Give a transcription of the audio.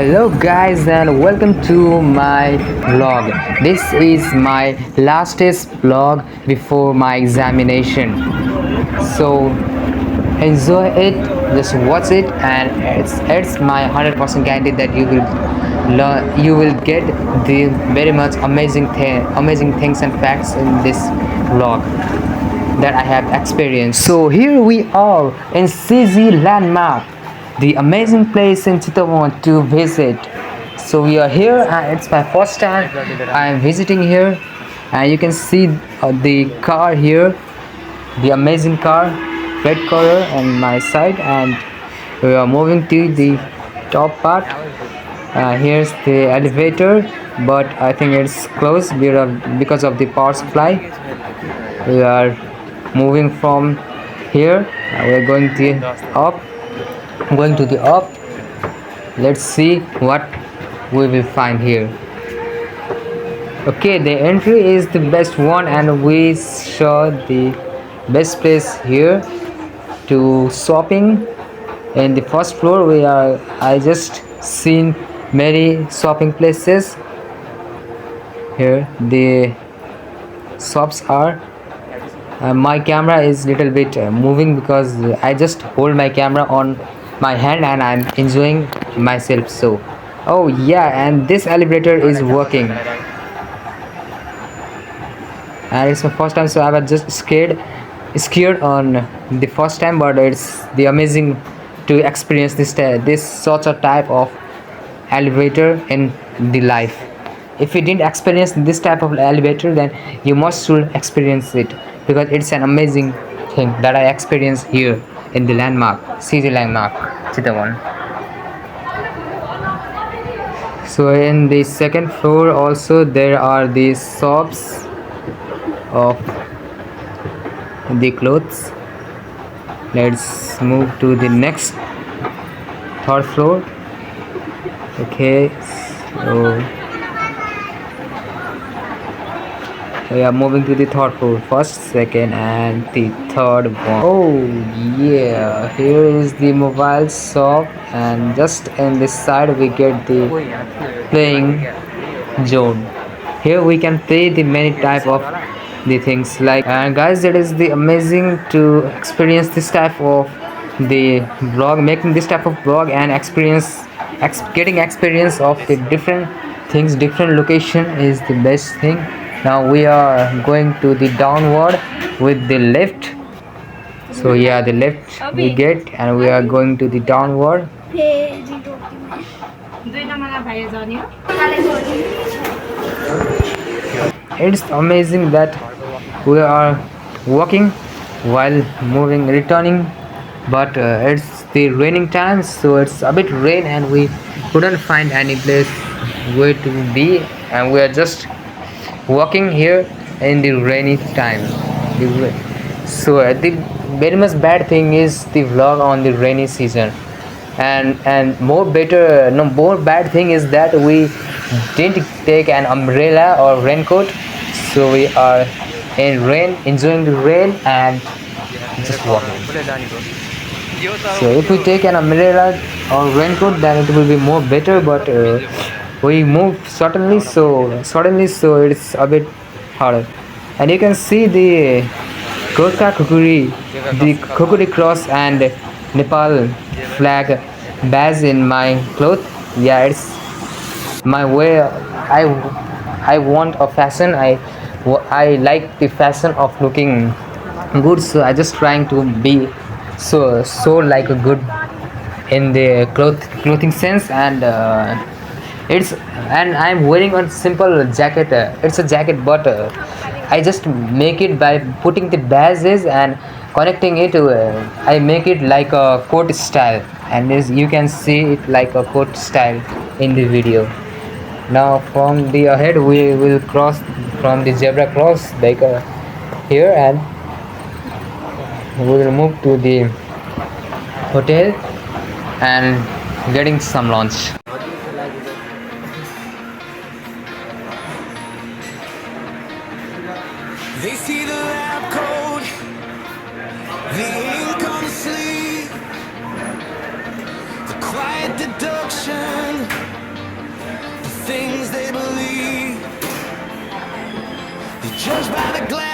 Hello guys and welcome to my vlog. This is my lastest vlog before my examination. So enjoy it, just watch it, and it's my 100% guarantee that you will learn, you will get the very much amazing things and facts in this vlog that I have experienced. So here we are in CZ Landmark, the amazing place in Chittagong to visit. So we are here and it's my first time I am visiting here, and you can see the car here, the amazing car, red color on my side, and we are moving to the top part. Here's the elevator, but I think it's closed because of the power supply. We are moving from here. We're going to the up. Let's see what we will find here. Okay, the entry is the best one, and we saw the best place here to shopping. In the first floor I just seen many shopping places. Here the shops are. My camera is little bit moving because I just hold my camera on my hand and I'm enjoying myself. So oh yeah, and this elevator is working, and it's my first time, so I was just scared on the first time, but it's the amazing to experience this sort of type of elevator in the life. If you didn't experience this type of elevator, then you must should experience it, because it's an amazing thing that I experienced here in the landmark, CZ Landmark, Chittagong. So in the second floor also there are these shops of the clothes. Let's move to the next third floor. Okay, so we are moving to the third floor, first, second, and the third one. Oh yeah, here is the mobile shop, and just in this side we get the playing zone. Here we can play the many type of the things like, and guys, it is the amazing to experience this type of the vlog, making this type of vlog and getting experience of the different things, different location is the best thing. Now we are going to the downward with the left. So yeah, the left we get, and we are going to the downward. It's amazing that we are walking while moving, returning, but it's the raining time, so it's a bit rain and we couldn't find any place where to be, and we are just walking here in the rainy time. So the very much bad thing is the vlog on the rainy season, and more bad thing is that we didn't take an umbrella or raincoat, so we are in rain, enjoying the rain and just walking. So if we take an umbrella or raincoat, then it will be more better, but we move so it's a bit harder. And you can see the Gorkha Kukuri, the Kukuri cross and Nepal flag badge in my cloth. Yeah, it's my way. I want a fashion. I like the fashion of looking good, so I just trying to be so like a good in the clothing sense, and it's and I'm wearing a simple jacket. It's a jacket, but I just make it by putting the badges and connecting it. I make it like a coat style, and this you can see it like a coat style in the video. Now from the ahead we will cross from the zebra cross like here, and we will move to the hotel and getting some lunch. They see the lab coat, the ink on the sleeve, the quiet, the seduction, the things they believe. They judge by the glass.